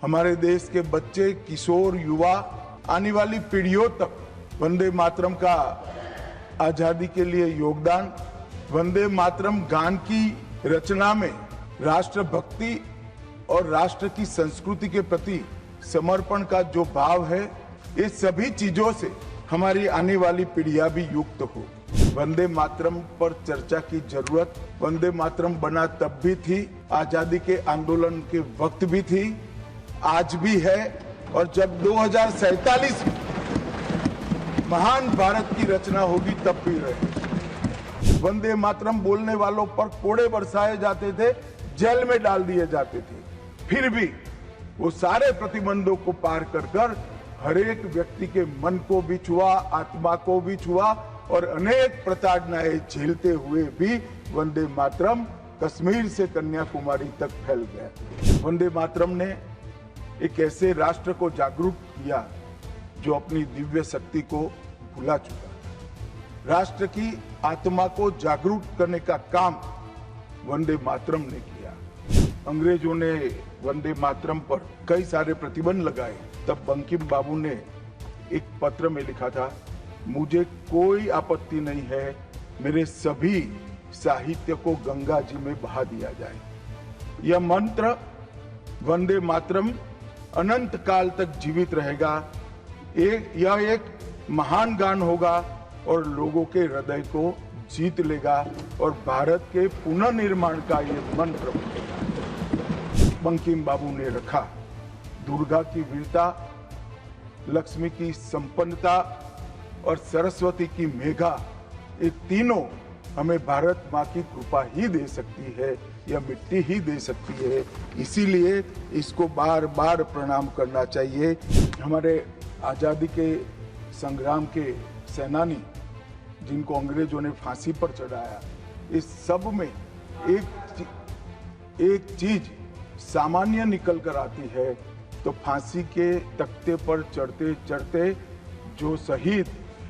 हमारे देश के बच्चे, किशोर, युवा, आने वाली पीढ़ियों तक वंदे मातरम का आजादी के लिए योगदान, वंदे मातरम गान की रचना में राष्ट्रभक्ति और राष्ट्र की संस्कृति के प्रति समर्पण का जो भाव है, ये सभी चीजों से हमारी आने वाली पीढ़ियां भी युक्त हो। वंदे मातरम पर चर्चा की जरूरत वंदे मातरम बना तब भी थी, आजादी के आंदोलन के वक्त भी थी, आज भी है, और जब 2047 में महान भारत की रचना होगी तब भी रहे। वंदे मातरम बोलने वालों पर कोड़े बरसाए जाते थे, जेल में डाल दिए जाते थे, फिर भी वो सारे प्रतिबंधों को पार कर हर एक व्यक्ति के मन को भी छुआ, आत्मा को भी छुआ, और अनेक प्रताड़नाएं झेलते हुए भी वंदे मातरम कश्मीर से कन्याकुमारी तक फैल गया। वंदे मातरम ने एक ऐसे राष्ट्र को जागरूक किया जो अपनी दिव्य शक्ति को भुला चुका। राष्ट्र की आत्मा को जागरूक करने का काम वंदे मातरम ने किया। अंग्रेजों ने वंदे मातरम पर कई सारे प्रतिबंध लगाए, तब बंकिम बाबू ने एक पत्र में लिखा था, मुझे कोई आपत्ति नहीं है, मेरे सभी साहित्य को गंगा जी में बहा दिया जाए। यह मंत्र वंदे मातरम अनंत काल तक जीवित रहेगा। यह एक महान गान होगा और लोगों के हृदय को जीत लेगा और भारत के पुनर्निर्माण का यह मंत्र बनेगा। बंकिम बाबू ने रखा, दुर्गा की वीरता, लक्ष्मी की संपन्नता और सरस्वती की मेघा, ये तीनों हमें भारत माँ की कृपा ही दे सकती है, यह मिट्टी ही दे सकती है। इसीलिए इसको बार बार प्रणाम करना चाहिए। हमारे आजादी के संग्राम के सेनानी जिनको अंग्रेजों ने फांसी पर चढ़ाया, इस सब में एक चीज सामान्य निकल कर आती है, तो फांसी के तख्ते पर चढ़ते चढ़ते जो शहीद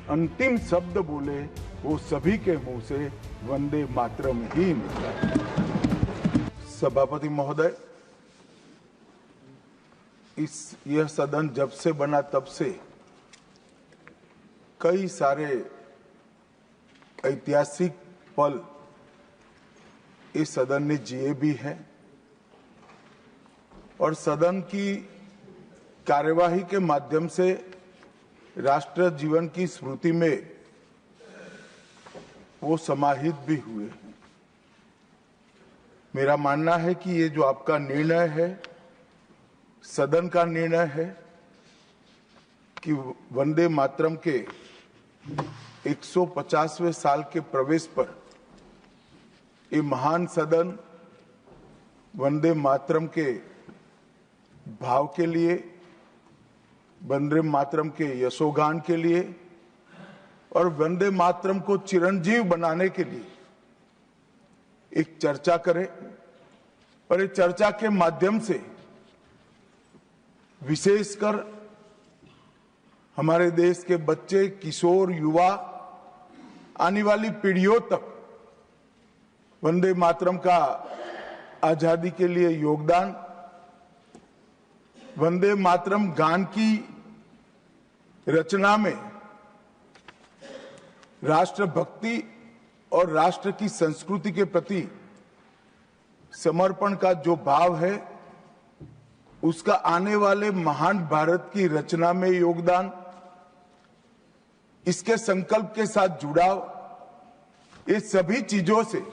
अंतिम शब्द बोले वो सभी के मुंह से वंदे मातरम ही निकला। सभापति महोदय, यह सदन जब से बना तब से कई सारे ऐतिहासिक पल इस सदन ने जिए भी हैं, और सदन की कार्यवाही के माध्यम से राष्ट्र जीवन की स्मृति में वो समाहित भी हुए हैं। मेरा मानना है कि ये जो आपका निर्णय है, सदन का निर्णय है कि वंदे मातरम के 150वें साल के प्रवेश पर ये महान सदन वंदे मातरम के भाव के लिए, वंदे मातरम के यशोगान के लिए और वंदे मातरम को चिरंजीव बनाने के लिए एक चर्चा करे, और इस चर्चा के माध्यम से विशेषकर हमारे देश के बच्चे, किशोर, युवा, आने वाली पीढ़ियों तक वंदे मातरम का आजादी के लिए योगदान, वंदे मातरम गान की रचना में राष्ट्रभक्ति और राष्ट्र की संस्कृति के प्रति समर्पण का जो भाव है, उसका आने वाले महान भारत की रचना में योगदान, इसके संकल्प के साथ जुड़ाव, ये सभी चीजों से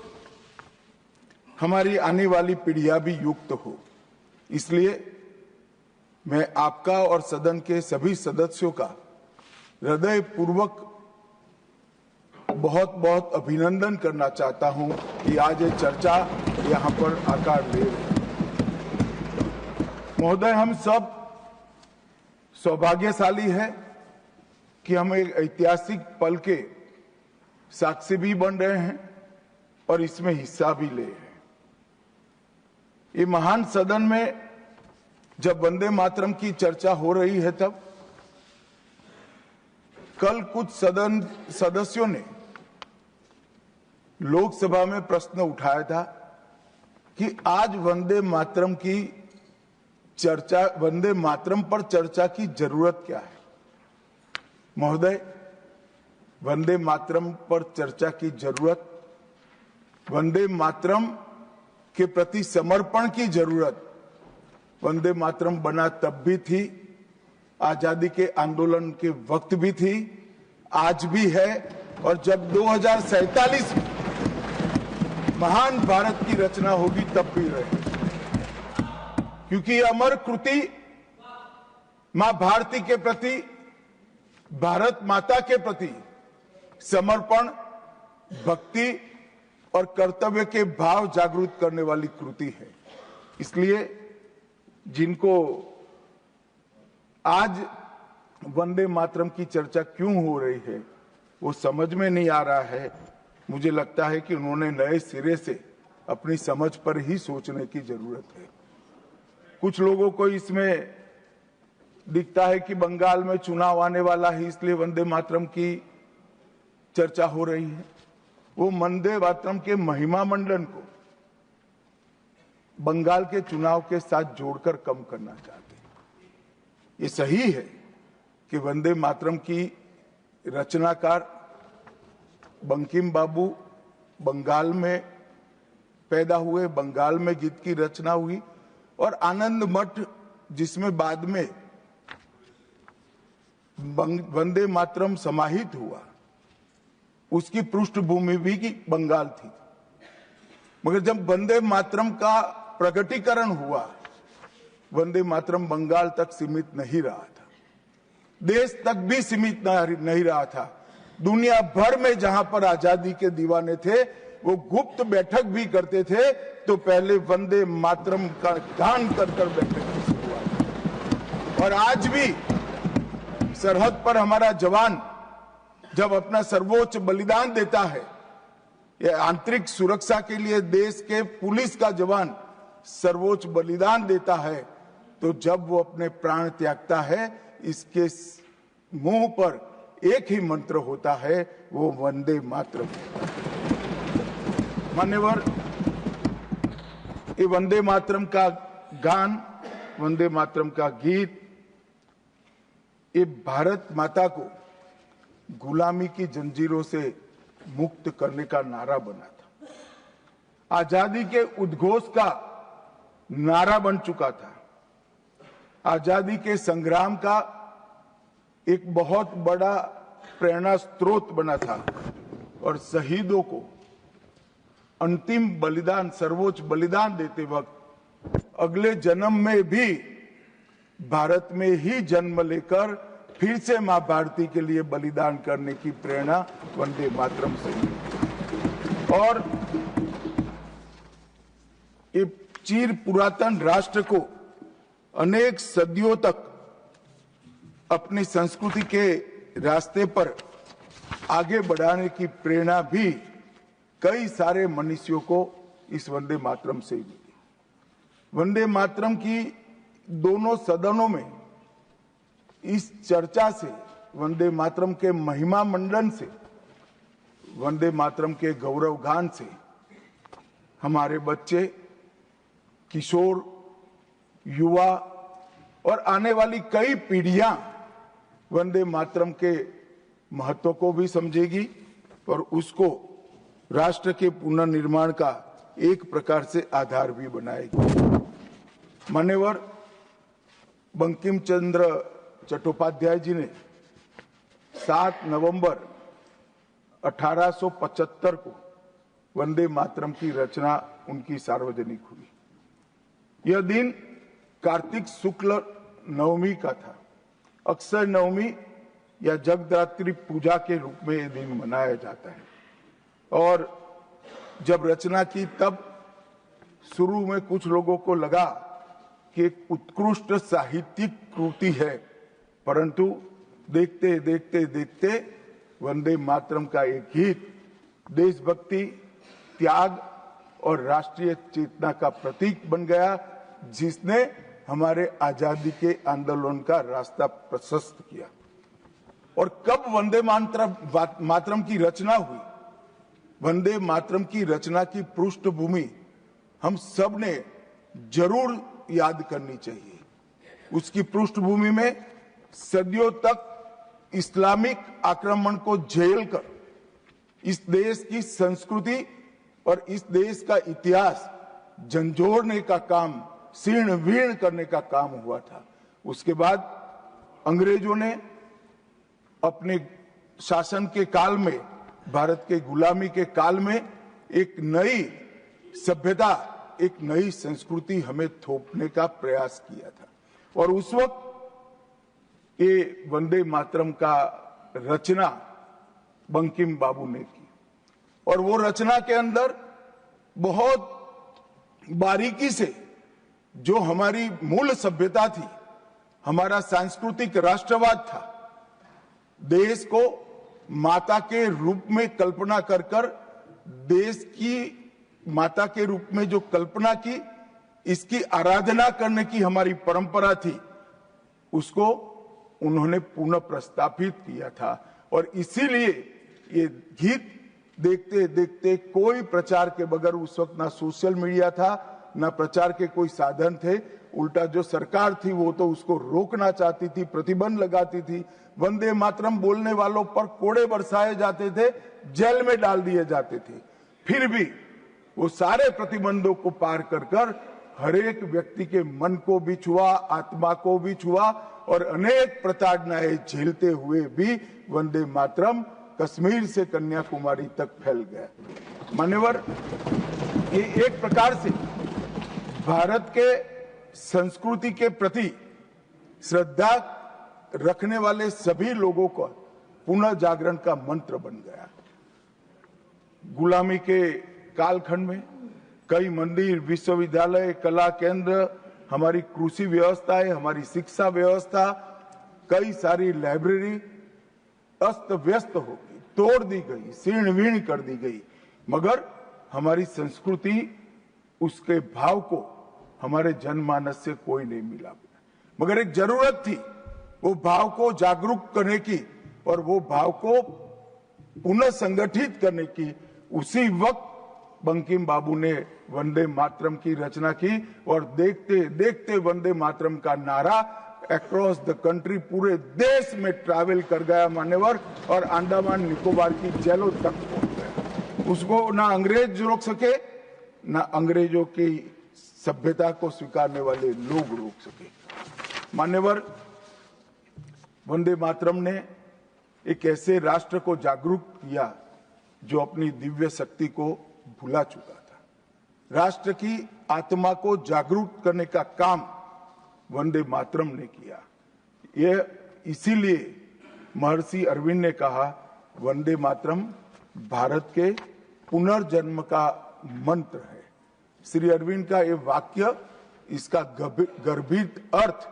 हमारी आने वाली पीढ़ियां भी युक्त हो। इसलिए मैं आपका और सदन के सभी सदस्यों का हृदय पूर्वक बहुत बहुत अभिनंदन करना चाहता हूं कि आज ये चर्चा यहां पर आकार ले रही है। महोदय, हम सब सौभाग्यशाली है कि हम एक ऐतिहासिक पल के साक्षी भी बन रहे हैं और इसमें हिस्सा भी ले रहे हैं। ये महान सदन में जब वंदे मातरम की चर्चा हो रही है, तब कल कुछ सदन सदस्यों ने लोकसभा में प्रश्न उठाया था कि आज वंदे मातरम की चर्चा वंदे मातरम पर चर्चा की जरूरत क्या है? महोदय, वंदे मातरम पर चर्चा की जरूरत, वंदे मातरम के प्रति समर्पण की जरूरत वंदे मातरम बना तब भी थी, आजादी के आंदोलन के वक्त भी थी, आज भी है, और जब 2047 में महान भारत की रचना होगी तब भी रहे, क्योंकि अमर कृति मां भारती के प्रति, भारत माता के प्रति समर्पण, भक्ति और कर्तव्य के भाव जागृत करने वाली कृति है। इसलिए जिनको आज वंदे मातरम की चर्चा क्यों हो रही है वो समझ में नहीं आ रहा है। मुझे लगता है कि उन्होंने नए सिरे से अपनी समझ पर ही सोचने की जरूरत है। कुछ लोगों को इसमें दिखता है कि बंगाल में चुनाव आने वाला है, इसलिए वंदे मातरम की चर्चा हो रही है। वो वंदे मातरम के महिमा मंडन को बंगाल के चुनाव के साथ जोड़कर कम करना चाहते हैं। ये सही है कि वंदे मातरम की रचनाकार बंकिम बाबू बंगाल में पैदा हुए, बंगाल में गीत की रचना हुई, और आनंद मठ जिसमें बाद में वंदे मातरम समाहित हुआ, उसकी पृष्ठभूमि भी की बंगाल थी। मगर जब वंदे मातरम का प्रकटीकरण हुआ, वंदे मातरम बंगाल तक सीमित नहीं रहा था, देश तक भी सीमित नहीं रहा था। दुनिया भर में जहां पर आजादी के दीवाने थे वो गुप्त बैठक भी करते थे, तो पहले वंदे मातरम का गान कर कर बैठक की शुरुआत। और आज भी सरहद पर हमारा जवान जब अपना सर्वोच्च बलिदान देता है, ये आंतरिक सुरक्षा के लिए देश के पुलिस का जवान सर्वोच्च बलिदान देता है, तो जब वो अपने प्राण त्यागता है, इसके मुंह पर एक ही मंत्र होता है, वो वंदे मातरम। मान्यवर, ये वंदे मातरम का गान, वंदे मातरम का गीत, ये भारत माता को गुलामी की जंजीरों से मुक्त करने का नारा बना था, आजादी के उद्घोष का नारा बन चुका था, आजादी के संग्राम का एक बहुत बड़ा प्रेरणा स्रोत बना था, और शहीदों को अंतिम बलिदान, सर्वोच्च बलिदान देते वक्त अगले जन्म में भी भारत में ही जन्म लेकर फिर से मां भारती के लिए बलिदान करने की प्रेरणा वंदे मातरम से मिली। और ये चिर पुरातन राष्ट्र को अनेक सदियों तक अपनी संस्कृति के रास्ते पर आगे बढ़ाने की प्रेरणा भी कई सारे मनुष्यों को इस वंदे मातरम से मिली। वंदे मातरम की दोनों सदनों में इस चर्चा से, वंदे मातरम के महिमा मंडन से, वंदे मातरम के गौरव गान से हमारे बच्चे, किशोर, युवा और आने वाली कई पीढ़ियां वंदे मातरम के महत्व को भी समझेगी और उसको राष्ट्र के पुनर्निर्माण का एक प्रकार से आधार भी बनाएगी। मान्यवर, बंकिम चंद्र चट्टोपाध्याय जी ने 7 नवंबर 1875 को वंदे मातरम की रचना उनकी सार्वजनिक हुई। यह दिन कार्तिक शुक्ल नवमी का था। अक्षय नवमी या जगदात्री पूजा के रूप में यह दिन मनाया जाता है। और जब रचना की तब शुरू में कुछ लोगों को लगा कि एक उत्कृष्ट साहित्यिक कृति है, परंतु देखते देखते देखते वंदे मातरम का एक गीत देशभक्ति, त्याग और राष्ट्रीय चेतना का प्रतीक बन गया, जिसने हमारे आजादी के आंदोलन का रास्ता प्रशस्त किया। और कब वंदे मातरम की रचना हुई? वंदे मातरम की रचना की पृष्ठभूमि हम सब ने जरूर याद करनी चाहिए। उसकी पृष्ठभूमि में सदियों तक इस्लामिक आक्रमण को झेलकर इस देश की संस्कृति और इस देश का इतिहास झंझोड़ने का काम, शीर्ण वीर्ण करने का काम हुआ था। उसके बाद अंग्रेजों ने अपने शासन के काल में, भारत के गुलामी के काल में एक नई सभ्यता, एक नई संस्कृति हमें थोपने का प्रयास किया था। और उस वक्त ये वंदे मातरम का रचना बंकिम बाबू ने की, और वो रचना के अंदर बहुत बारीकी से जो हमारी मूल सभ्यता थी, हमारा सांस्कृतिक राष्ट्रवाद था, देश को माता के रूप में कल्पना कर कर, देश की माता के रूप में जो कल्पना की, इसकी आराधना करने की हमारी परंपरा थी, उसको उन्होंने पुनः प्रस्तापित किया था। और इसीलिए ये गीत देखते देखते कोई प्रचार के बगैर, उस वक्त ना सोशल मीडिया था, ना प्रचार के कोई साधन थे, उल्टा जो सरकार थी वो तो उसको रोकना चाहती थी, प्रतिबंध लगाती थी। वंदे मातरम बोलने वालों पर कोड़े बरसाए जाते थे, जेल में डाल दिए जाते थे। फिर भी वो सारे प्रतिबंधों को पार कर कर हर एक व्यक्ति के मन को भी छुआ, आत्मा को भी छुआ, और अनेक प्रताड़नाएं झेलते हुए भी वंदे मातरम कश्मीर से कन्याकुमारी तक फैल गया। मान्यवर, ये एक प्रकार से भारत के संस्कृति के प्रति श्रद्धा रखने वाले सभी लोगों को पुनः जागरण का मंत्र बन गया। गुलामी के कालखंड में कई मंदिर, विश्वविद्यालय, कला केंद्र, हमारी कृषि व्यवस्था है, हमारी शिक्षा व्यवस्था, कई सारी लाइब्रेरी अस्त व्यस्त हो गई, तोड़ दी गई, शीर्ण वीर्ण कर दी गई, मगर हमारी संस्कृति, उसके भाव को हमारे जनमानस से कोई नहीं मिला। मगर एक जरूरत थी वो भाव को जागरूक करने की और वो भाव को पुनः संगठित करने की। उसी वक्त बंकिम बाबू ने वंदे मातरम की रचना की, और देखते देखते वंदे मातरम का नारा अक्रॉस द कंट्री, पूरे देश में ट्रैवल कर गया मान्यवर, और अंडमान निकोबार की जेलों तक पहुंच गया। उसको ना अंग्रेज रोक सके, ना अंग्रेजों की सभ्यता को स्वीकारने वाले लोग रोक सके। मान्यवर, वंदे मातरम ने एक ऐसे राष्ट्र को जागरूक किया जो अपनी दिव्य शक्ति को भुला चुका था। राष्ट्र की आत्मा को जागरूक करने का काम वंदे मातरम ने किया। यह इसीलिए महर्षि अरविंद ने कहा, वंदे मातरम भारत के पुनर्जन्म का मंत्र है। श्री अरविंद का ये वाक्य, इसका गर्भित अर्थ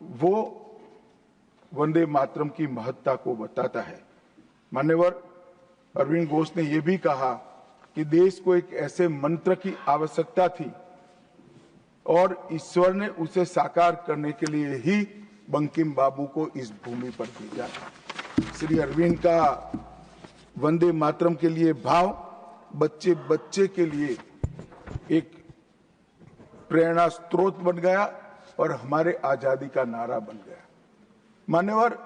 वो वंदे मातरम की महत्ता को बताता है। मान्यवर, अरविंद घोष ने यह भी कहा कि देश को एक ऐसे मंत्र की आवश्यकता थी और ईश्वर ने उसे साकार करने के लिए ही बंकिम बाबू को इस भूमि पर भेजा। श्री अरविंद का वंदे मातरम के लिए भाव बच्चे बच्चे के लिए एक प्रेरणा स्रोत बन गया और हमारे आजादी का नारा बन गया। मान्यवर,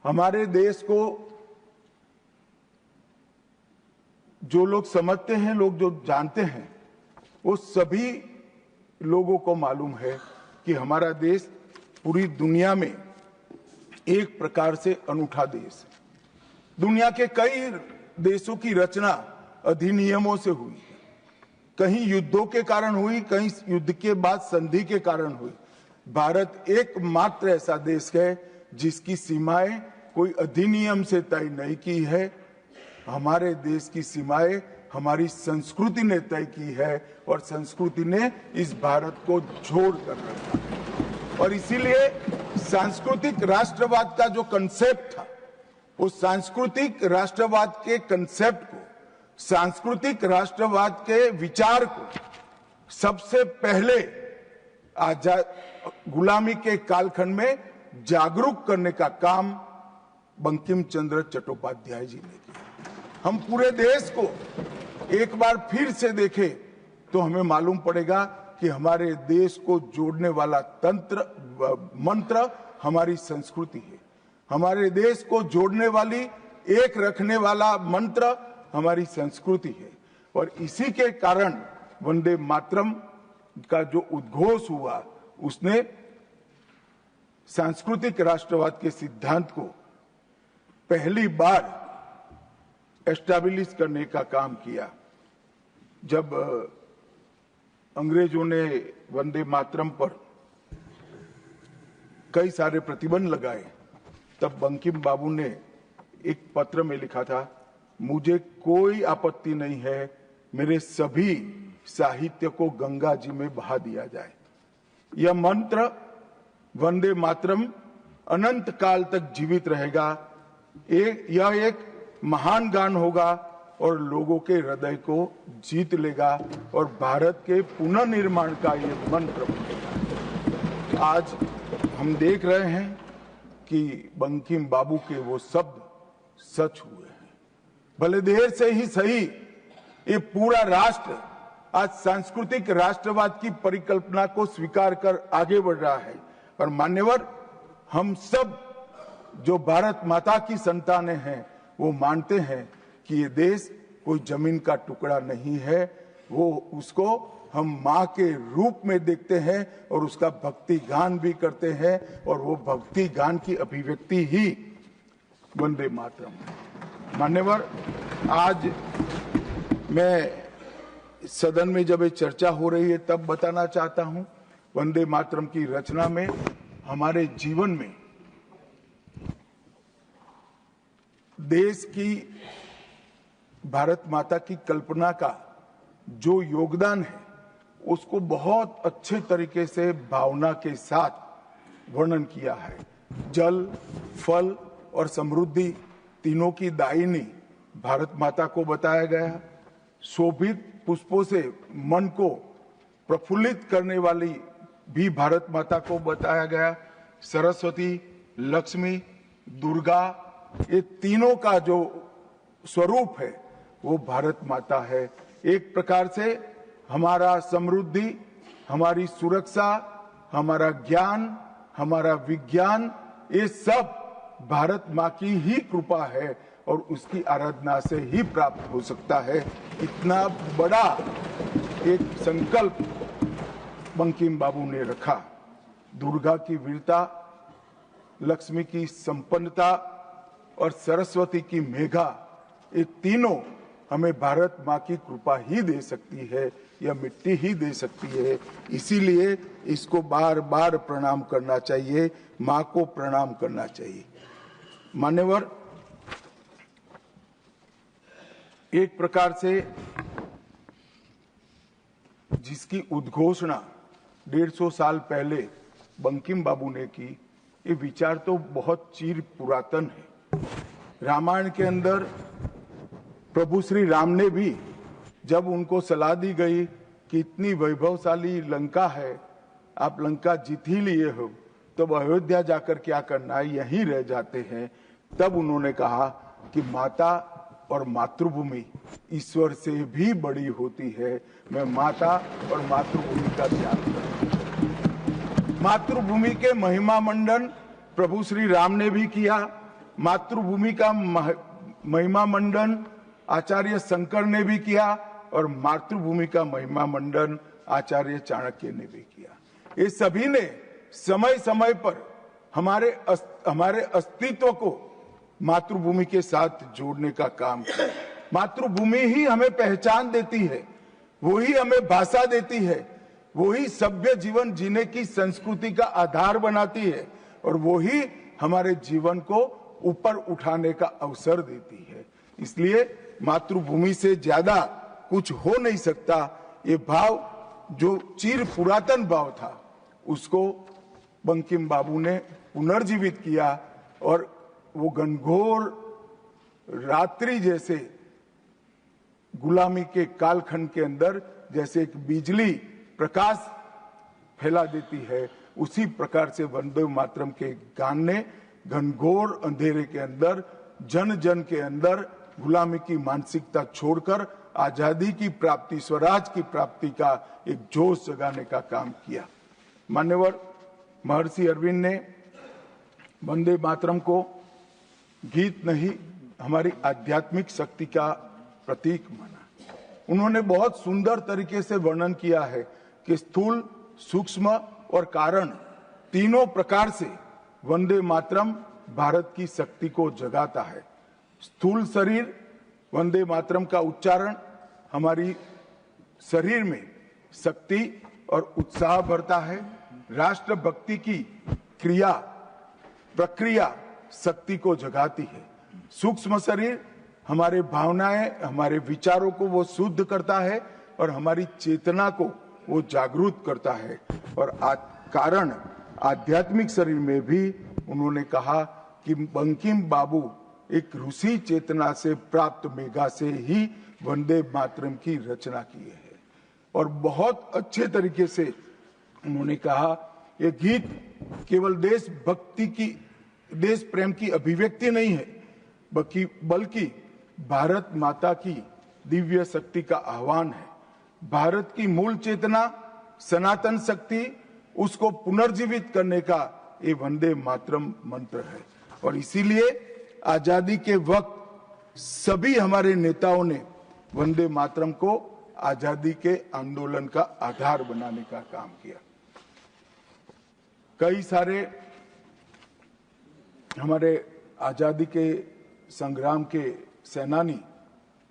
हमारे देश को जो लोग समझते हैं, लोग जो जानते हैं, वो सभी लोगों को मालूम है कि हमारा देश पूरी दुनिया में एक प्रकार से अनूठा देश है। दुनिया के कई देशों की रचना अधिनियमों से हुई, कहीं युद्धों के कारण हुई, कहीं युद्ध के बाद संधि के कारण हुई। भारत एकमात्र ऐसा देश है जिसकी सीमाएं कोई अधिनियम से तय नहीं की है। हमारे देश की सीमाएं हमारी संस्कृति ने तय की है और संस्कृति ने इस भारत को जोड़ कर रखा है। और इसीलिए सांस्कृतिक राष्ट्रवाद का जो कंसेप्ट था, उस सांस्कृतिक राष्ट्रवाद के कंसेप्ट को, सांस्कृतिक राष्ट्रवाद के विचार को सबसे पहले गुलामी के कालखंड में जागरूक करने का काम बंकिम चंद्र चट्टोपाध्याय जी ने किया। हम पूरे देश को एक बार फिर से देखें तो हमें मालूम पड़ेगा कि हमारे देश को जोड़ने वाला मंत्र हमारी संस्कृति है। हमारे देश को जोड़ने वाली, एक रखने वाला मंत्र हमारी संस्कृति है। और इसी के कारण वंदे मातरम का जो उद्घोष हुआ, उसने सांस्कृतिक राष्ट्रवाद के सिद्धांत को पहली बार एस्टैब्लिश करने का काम किया। जब अंग्रेजों ने वंदे मातरम पर कई सारे प्रतिबंध लगाए, तब बंकिम बाबू ने एक पत्र में लिखा था, मुझे कोई आपत्ति नहीं है, मेरे सभी साहित्य को गंगा जी में बहा दिया जाए। यह मंत्र वंदे मातरम अनंत काल तक जीवित रहेगा। यह एक महान गान होगा और लोगों के हृदय को जीत लेगा और भारत के पुनर्निर्माण का ये मंत्र बनेगा। आज हम देख रहे हैं कि बंकिम बाबू के वो शब्द सच हुए हैं। भले देर से ही सही, ये पूरा राष्ट्र आज सांस्कृतिक राष्ट्रवाद की परिकल्पना को स्वीकार कर आगे बढ़ रहा है। और मान्यवर, हम सब जो भारत माता की संतानें हैं, वो मानते हैं कि ये देश कोई जमीन का टुकड़ा नहीं है, वो उसको हम माँ के रूप में देखते हैं और उसका भक्ति गान भी करते हैं। और वो भक्ति गान की अभिव्यक्ति ही वंदे मातरम है। मान्यवर, आज मैं सदन में जब ये चर्चा हो रही है तब बताना चाहता हूं, वंदे मातरम की रचना में हमारे जीवन में देश की, भारत माता की कल्पना का जो योगदान है, उसको बहुत अच्छे तरीके से भावना के साथ वर्णन किया है। जल, फल और समृद्धि तीनों की दायिनी भारत माता को बताया गया। शोभित पुष्पों से मन को प्रफुल्लित करने वाली भी भारत माता को बताया गया। सरस्वती, लक्ष्मी, दुर्गा, ये तीनों का जो स्वरूप है वो भारत माता है। एक प्रकार से हमारा समृद्धि, हमारी सुरक्षा, हमारा ज्ञान, हमारा विज्ञान, ये सब भारत माँ की ही कृपा है और उसकी आराधना से ही प्राप्त हो सकता है। इतना बड़ा एक संकल्प बंकिम बाबू ने रखा। दुर्गा की वीरता, लक्ष्मी की संपन्नता और सरस्वती की मेघा, ये तीनों हमें भारत माँ की कृपा ही दे सकती है, यह मिट्टी ही दे सकती है। इसीलिए इसको बार बार प्रणाम करना चाहिए, माँ को प्रणाम करना चाहिए। मान्यवर, एक प्रकार से जिसकी उद्घोषणा 150 साल पहले बंकिम बाबू ने की, ये विचार तो बहुत चिर पुरातन है। रामायण के अंदर प्रभु श्री राम ने भी, जब उनको सलाह दी गई कि इतनी वैभवशाली लंका है, आप लंका जीत ही लिए हो, तब अयोध्या जाकर क्या करना है, यहीं रह जाते हैं। तब उन्होंने कहा कि माता और मातृभूमि ईश्वर से भी बड़ी होती है, मैं माता और मातृभूमि का त्याग करूं। मातृभूमि के महिमा मंडन प्रभु श्री राम ने भी किया। मातृभूमि का महिमा मंडन आचार्य शंकर ने भी किया और मातृभूमि का महिमा मंडन आचार्य चाणक्य ने भी किया। ये सभी ने समय समय पर हमारे अस्तित्व को मातृभूमि के साथ जोड़ने का काम किया। मातृभूमि ही हमें पहचान देती है, वो ही हमें भाषा देती है, वो ही सभ्य जीवन जीने की संस्कृति का आधार बनाती है और वो ही हमारे जीवन को ऊपर उठाने का अवसर देती है। इसलिए मातृभूमि से ज्यादा कुछ हो नहीं सकता। ये भाव जो चिर पुरातन भाव था, उसको बंकिम बाबू ने पुनर्जीवित किया और वो घनघोर रात्रि जैसे गुलामी के कालखंड के अंदर जैसे एक बिजली प्रकाश फैला देती है, उसी प्रकार से वंदे मातरम के गान ने घनघोर अंधेरे के अंदर, जन जन के अंदर गुलामी की मानसिकता छोड़कर आजादी की प्राप्ति, स्वराज की प्राप्ति का एक जोश जगाने का काम किया। मान्यवर महर्षि अरविंद ने वंदे मातरम को गीत नहीं, हमारी आध्यात्मिक शक्ति का प्रतीक माना। उन्होंने बहुत सुंदर तरीके से वर्णन किया है कि स्थूल, सूक्ष्म और कारण तीनों प्रकार से वंदे मातरम भारत की शक्ति को जगाता है। स्थूल शरीर, वंदे मातरम का उच्चारण हमारी शरीर में शक्ति और उत्साह भरता है। राष्ट्रभक्ति की क्रिया प्रक्रिया शक्ति को जगाती है। सूक्ष्म शरीर हमारे भावनाएं, हमारे विचारों को वो शुद्ध करता है और हमारी चेतना को वो जागरूक करता है। और कारण आध्यात्मिक शरीर में भी उन्होंने कहा कि बंकिम बाबू एक ऋषि चेतना से प्राप्त मेघा से ही वंदे मातरम की रचना की है। और बहुत अच्छे तरीके से उन्होंने कहा यह गीत केवल देशभक्ति की, देश प्रेम की अभिव्यक्ति नहीं है, बल्कि भारत माता की दिव्य शक्ति का आह्वान है। भारत की मूल चेतना, सनातन शक्ति, उसको पुनर्जीवित करने का ये वंदे मातरम मंत्र है। और इसीलिए आजादी के वक्त सभी हमारे नेताओं ने वंदे मातरम को आजादी के आंदोलन का आधार बनाने का काम किया। कई सारे हमारे आजादी के संग्राम के सेनानी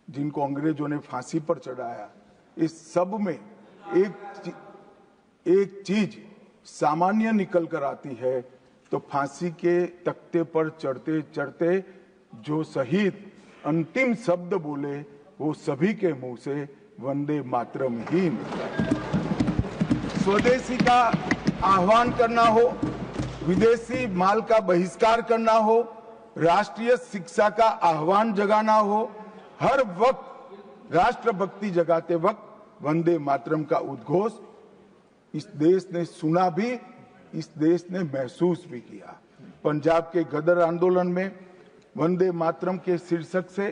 जिनको अंग्रेजों ने फांसी पर चढ़ाया, इस सब में एक चीज सामान्य निकल कर आती है, तो फांसी के तख्ते पर चढ़ते चढ़ते जो शहीद अंतिम शब्द बोले वो सभी के मुंह से वंदे मातरम ही निकला। स्वदेशी का आह्वान करना हो, विदेशी माल का बहिष्कार करना हो, राष्ट्रीय शिक्षा का आह्वान जगाना हो, हर वक्त राष्ट्रभक्ति जगाते वक्त वंदे मातरम का उद्घोष इस देश ने सुना भी, इस देश ने महसूस भी किया। पंजाब के गदर आंदोलन में वंदे मातरम के शीर्षक से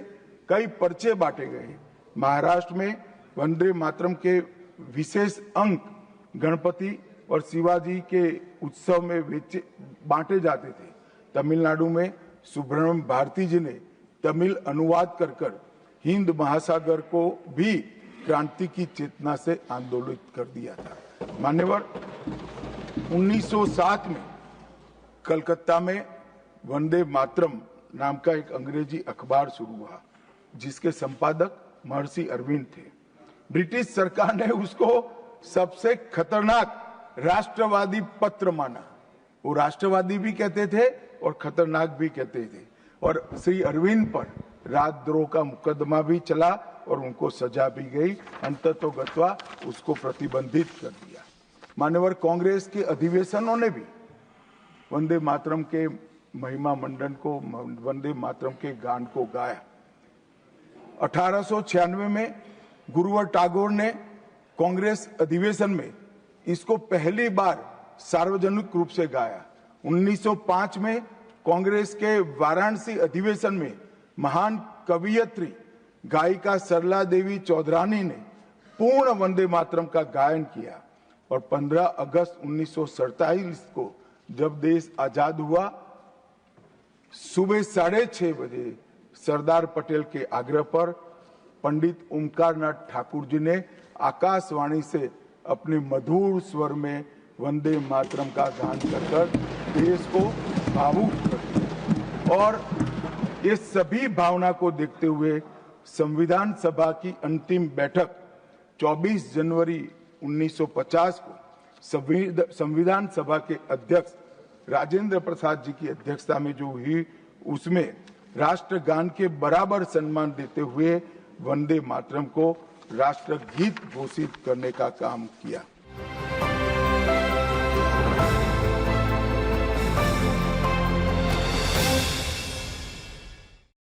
कई पर्चे बांटे गए। महाराष्ट्र में वंदे मातरम के विशेष अंक गणपति और शिवाजी के उत्सव में बांटे जाते थे। तमिलनाडु में सुब्रह्मण्यम भारती जी ने तमिल अनुवाद कर हिंद महासागर को भी क्रांति की चेतना से आंदोलित कर दिया था। मान्यवर 1907 में कलकत्ता में वंदे मातरम नाम का एक अंग्रेजी अखबार शुरू हुआ, जिसके संपादक महर्षि अरविंद थे। ब्रिटिश सरकार ने उसको सबसे खतरनाक राष्ट्रवादी पत्र माना। वो राष्ट्रवादी भी कहते थे और खतरनाक भी कहते थे। और श्री अरविंद पर राजद्रोह का मुकदमा भी चला और उनको सजा भी गई। अंततोगत्वा उसको प्रतिबंधित कर दिया। मान्यवर कांग्रेस के अधिवेशनों ने भी वंदे मातरम के महिमा मंडन को, वंदे मातरम के गान को गाया। 1896 में गुरुवर टैगोर ने कांग्रेस अधिवेशन में इसको पहली बार सार्वजनिक रूप से गाया। 1905 में कांग्रेस के वाराणसी अधिवेशन में महान कवियत्री गायिका सरला देवी चौधरानी ने पूर्ण वंदे मातरम का गायन किया। और 15 अगस्त 1947 को जब देश आजाद हुआ, सुबह 6:30 बजे सरदार पटेल के आग्रह पर पंडित ओमकारनाथ ठाकुर जी ने आकाशवाणी से अपने मधुर स्वर में वंदे मातरम का गान कर देश को भावुक कर दिया। और ये सभी भावना को देखते हुए संविधान सभा की अंतिम बैठक 24 जनवरी 1950 को संविधान सभा के अध्यक्ष राजेंद्र प्रसाद जी की अध्यक्षता में जो हुई, उसमें राष्ट्रगान के बराबर सम्मान देते हुए वंदे मातरम को राष्ट्रगीत घोषित करने का काम किया।